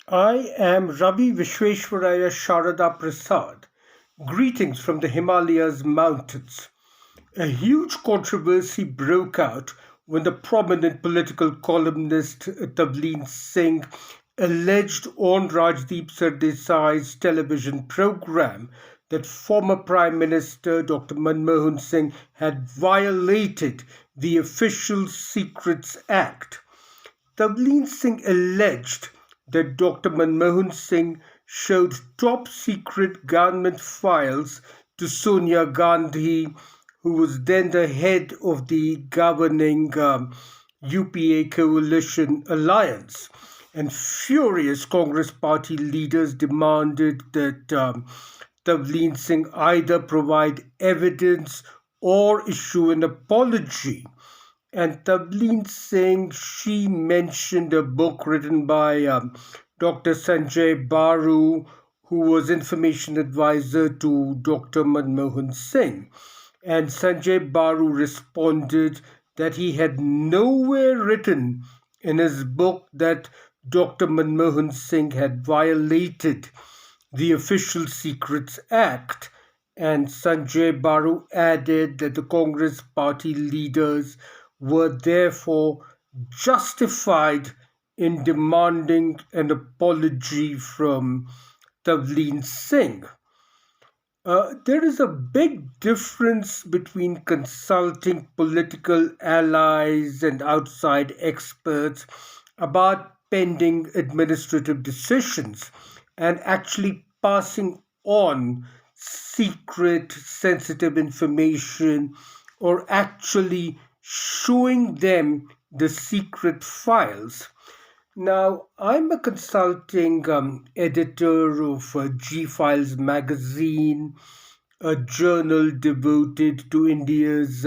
I am Ravi Visvesvaraya Sharada Prasad. Greetings from the Himalayas mountains. A huge controversy broke out when the prominent political columnist Tavleen Singh alleged on Rajdeep Sardesai's television program that former Prime Minister Dr. Manmohan Singh had violated the Official Secrets Act. Tavleen Singh alleged that Dr. Manmohan Singh showed top secret government files to Sonia Gandhi, who was then the head of the governing UPA coalition alliance. And furious Congress party leaders demanded that Tavleen Singh either provide evidence or issue an apology. And Tavleen Singh, she mentioned a book written by Dr. Sanjay Baru, who was information advisor to Dr. Manmohan Singh. And Sanjay Baru responded that he had nowhere written in his book that Dr. Manmohan Singh had violated the Official Secrets Act. And Sanjay Baru added that the Congress party leaders were therefore justified in demanding an apology from Tavleen Singh. There is a big difference between consulting political allies and outside experts about pending administrative decisions and actually passing on secret, sensitive information or actually showing them the secret files. Now, I'm a consulting editor of G Files magazine, a journal devoted to India's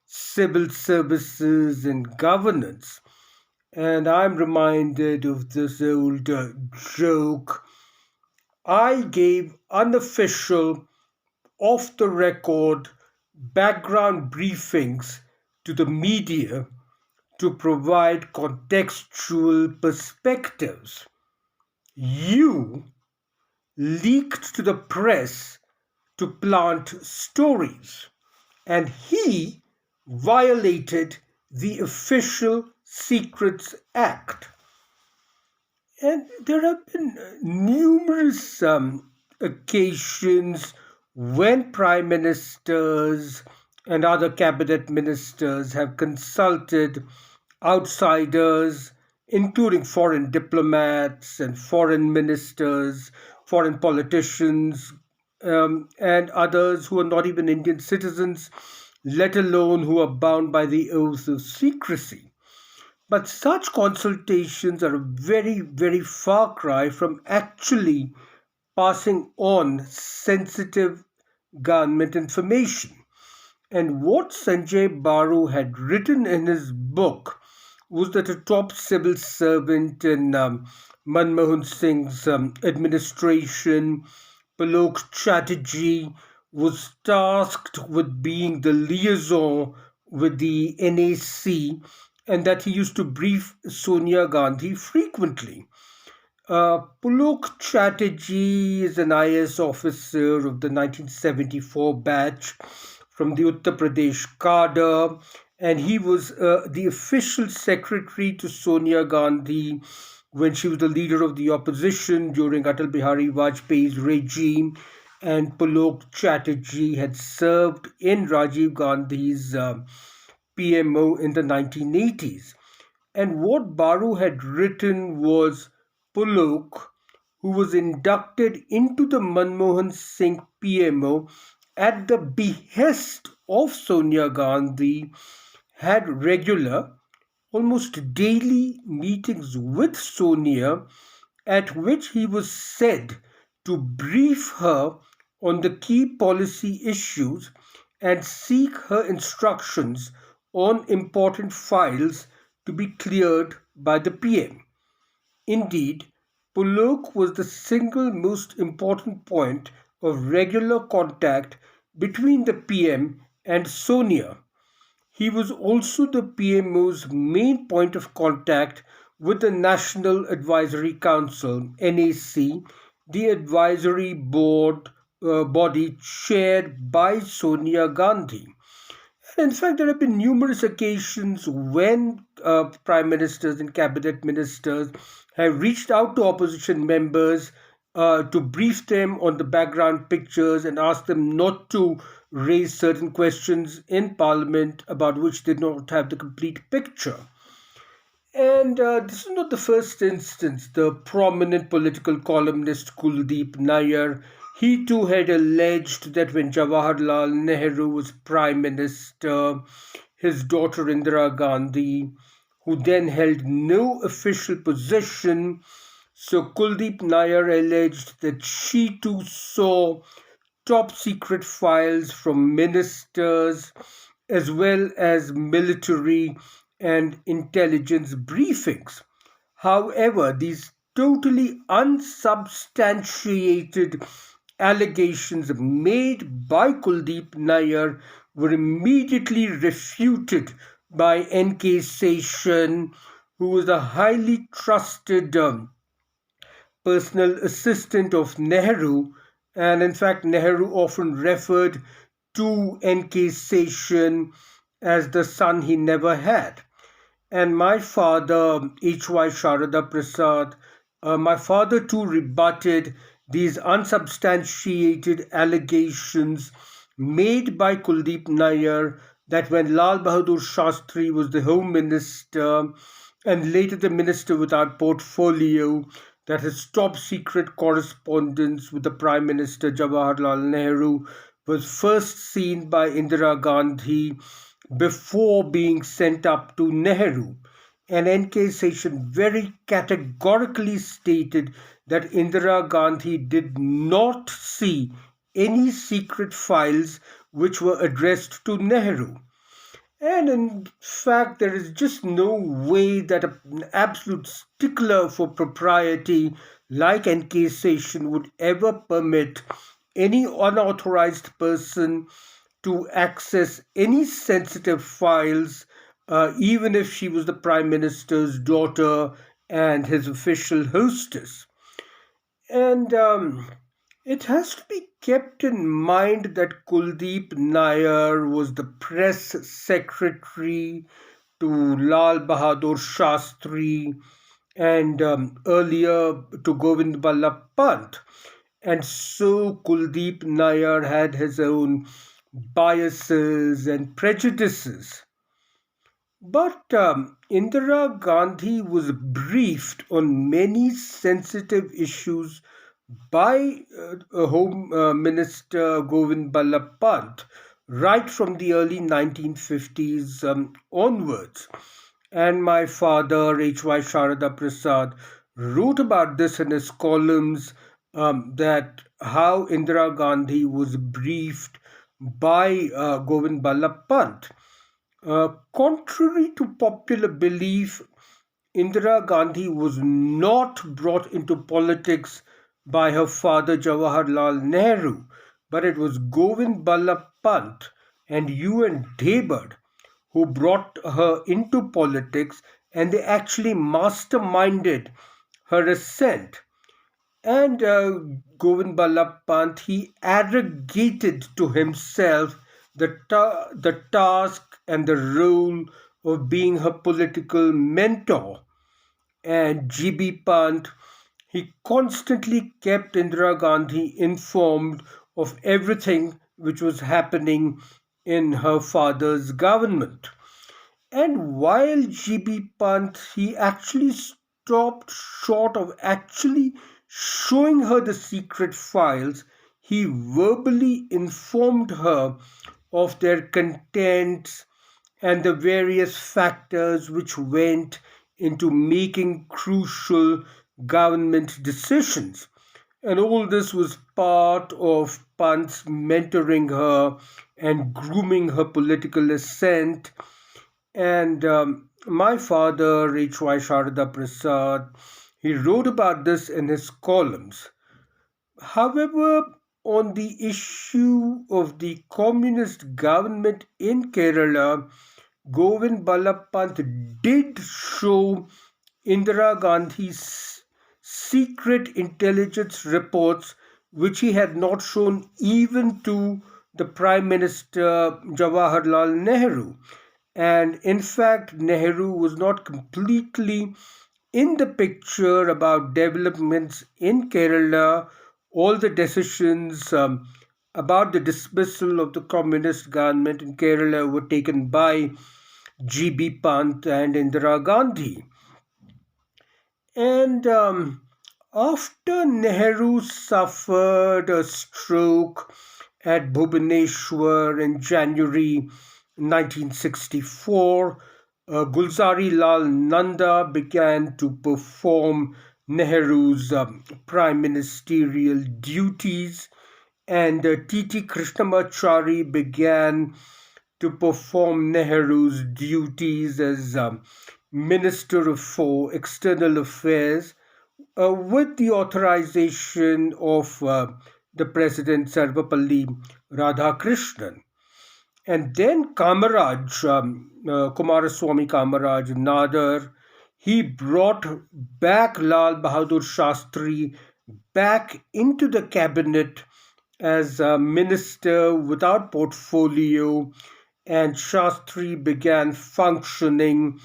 civil services and governance. And I'm reminded of this old joke. I gave unofficial, off the record background briefings to the media to provide contextual perspectives. You leaked to the press to plant stories, and he violated the Official Secrets Act. And there have been numerous occasions when prime ministers and other cabinet ministers have consulted outsiders, including foreign diplomats and foreign ministers, foreign politicians, and others who are not even Indian citizens, let alone who are bound by the oath of secrecy. But such consultations are a very, very far cry from actually passing on sensitive government information. And what Sanjay Baru had written in his book was that a top civil servant in Manmohan Singh's administration, Palok Chatterjee, was tasked with being the liaison with the NAC and that he used to brief Sonia Gandhi frequently. Pulok Chatterjee is an IS officer of the 1974 batch from the Uttar Pradesh cadre, and he was the official secretary to Sonia Gandhi when she was the leader of the opposition during Atal Bihari Vajpayee's regime. And Pulok Chatterjee had served in Rajiv Gandhi's PMO in the 1980s. And what Baru had written was Pulok, who was inducted into the Manmohan Singh PMO at the behest of Sonia Gandhi, had regular, almost daily meetings with Sonia at which he was said to brief her on the key policy issues and seek her instructions on important files to be cleared by the PM. Indeed, Pulok was the single most important point of regular contact between the PM and Sonia. He was also the PMO's main point of contact with the National Advisory Council (NAC), the advisory board body chaired by Sonia Gandhi. In fact, there have been numerous occasions when prime ministers and cabinet ministers have reached out to opposition members to brief them on the background pictures and ask them not to raise certain questions in parliament about which they don't have the complete picture. And this is not the first instance. The prominent political columnist Kuldeep Nair, he too had alleged that when Jawaharlal Nehru was prime minister, his daughter Indira Gandhi, who then held no official position, so Kuldeep Nair alleged that she too saw top secret files from ministers as well as military and intelligence briefings. However, these totally unsubstantiated allegations made by Kuldeep Nair were immediately refuted by N.K. Seshan, who was a highly trusted personal assistant of Nehru, and in fact, Nehru often referred to N.K. Seshan as the son he never had. And my father, H.Y. Sharada Prasad, my father too rebutted these unsubstantiated allegations made by Kuldeep Nair that when Lal Bahadur Shastri was the Home Minister and later the Minister without portfolio, that his top secret correspondence with the Prime Minister Jawaharlal Nehru was first seen by Indira Gandhi before being sent up to Nehru. And N.K. Seshan very categorically stated that Indira Gandhi did not see any secret files which were addressed to Nehru. And in fact, there is just no way that an absolute stickler for propriety like N.K. Seshan would ever permit any unauthorized person to access any sensitive files, even if she was the Prime Minister's daughter and his official hostess. And it has to be kept in mind that Kuldeep Nair was the press secretary to Lal Bahadur Shastri and earlier to Govind Ballabh Pant. And so Kuldeep Nair had his own biases and prejudices. But Indira Gandhi was briefed on many sensitive issues by Home Minister Govind Ballabh Pant right from the early 1950s onwards. And my father, H.Y. Sharada Prasad, wrote about this in his columns that how Indira Gandhi was briefed by Govind Ballabh Pant. Contrary to popular belief, Indira Gandhi was not brought into politics by her father Jawaharlal Nehru, but it was Govind Ballabh Pant and UN Debad who brought her into politics, and they actually masterminded her ascent. And Govind Ballabh Pant, he arrogated to himself the task and the role of being her political mentor. And GB Pant, he constantly kept Indira Gandhi informed of everything which was happening in her father's government. And while GB Pant, he actually stopped short of actually showing her the secret files, he verbally informed her of their contents and the various factors which went into making crucial government decisions. And all this was part of Pant's mentoring her and grooming her political ascent. And my father, H.Y. Sharada Prasad, he wrote about this in his columns. However, on the issue of the communist government in Kerala, Govind Ballabh Pant did show Indira Gandhi's secret intelligence reports, which he had not shown even to the Prime Minister Jawaharlal Nehru. And in fact, Nehru was not completely in the picture about developments in Kerala. All the decisions about the dismissal of the communist government in Kerala were taken by G.B. Pant and Indira Gandhi. And after Nehru suffered a stroke at Bhubaneswar in January 1964, Gulzari Lal Nanda began to perform Nehru's prime ministerial duties, and T.T. Krishnamachari began to perform Nehru's duties as Minister for External Affairs with the authorization of the President Sarvapalli Radhakrishnan. And then Kamaraj, Kumaraswamy Kamaraj Nadar, he brought back Lal Bahadur Shastri back into the cabinet as a minister without portfolio, and Shastri began functioning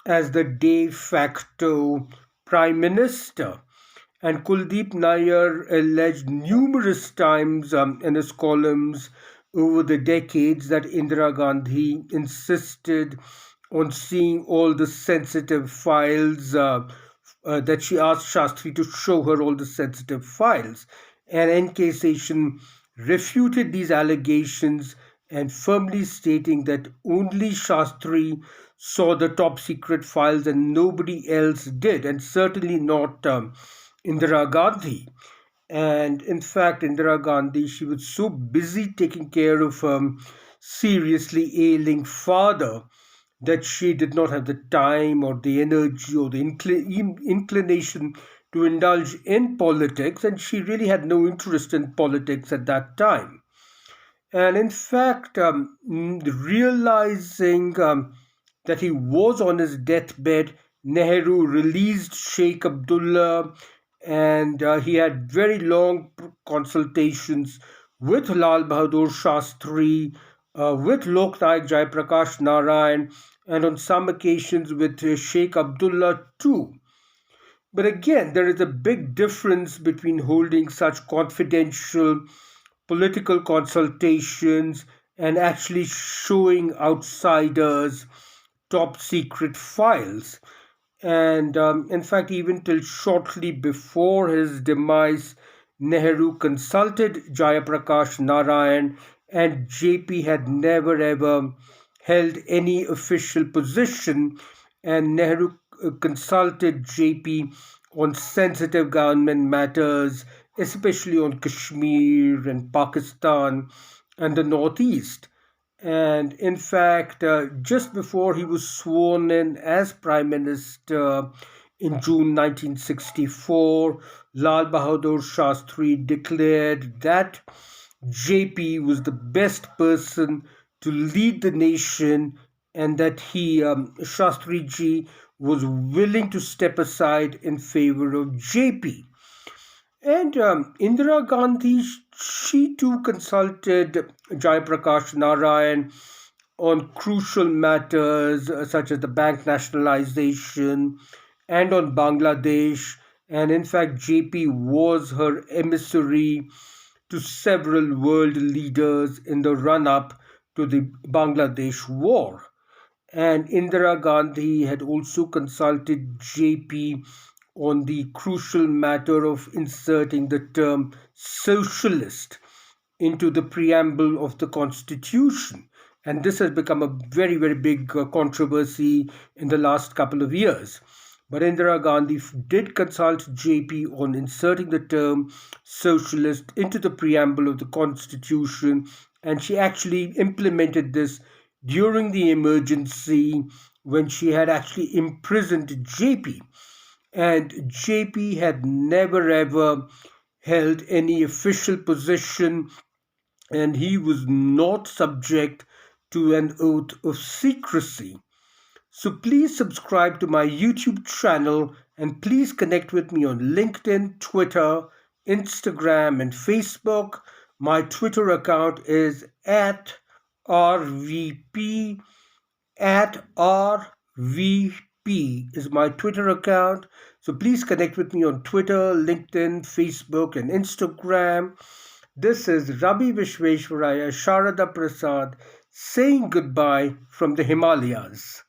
as the de facto prime minister. And Kuldeep Nair alleged numerous times in his columns over the decades that Indira Gandhi insisted on seeing all the sensitive files, that she asked Shastri to show her all the sensitive files. And NK Session refuted these allegations and firmly stating that only Shastri saw the top secret files and nobody else did, and certainly not Indira Gandhi. And in fact, Indira Gandhi, she was so busy taking care of seriously ailing father that she did not have the time or the energy or the inclination to indulge in politics, and she really had no interest in politics at that time. And in fact, realizing that he was on his deathbed, Nehru released Sheikh Abdullah, and he had very long consultations with Lal Bahadur Shastri, with Loknayak Jayaprakash Narayan, and on some occasions with Sheikh Abdullah too. But again, there is a big difference between holding such confidential political consultations and actually showing outsiders top secret files. And in fact, even till shortly before his demise, Nehru consulted Jayaprakash Narayan, and JP had never ever held any official position. And Nehru consulted JP on sensitive government matters, especially on Kashmir and Pakistan and the Northeast. And in fact, just before he was sworn in as Prime Minister in June 1964, Lal Bahadur Shastri declared that JP was the best person to lead the nation, and that Shastri ji, was willing to step aside in favor of JP. And Indira Gandhi, she too consulted Jayaprakash Narayan on crucial matters such as the bank nationalization and on Bangladesh. And in fact, JP was her emissary to several world leaders in the run up to the Bangladesh war. And Indira Gandhi had also consulted JP on the crucial matter of inserting the term socialist into the preamble of the Constitution. And this has become a very, very big controversy in the last couple of years. But Indira Gandhi did consult JP on inserting the term socialist into the preamble of the Constitution, and she actually implemented this during the emergency when she had actually imprisoned JP. And JP had never ever held any official position, and he was not subject to an oath of secrecy. So please subscribe to my YouTube channel and please connect with me on LinkedIn, Twitter, Instagram, and Facebook. My Twitter account is at RVP at RVP is my Twitter account. So please connect with me on Twitter, LinkedIn, Facebook, and Instagram. This is Ravi Visvesvaraya, Sharada Prasad saying goodbye from the Himalayas.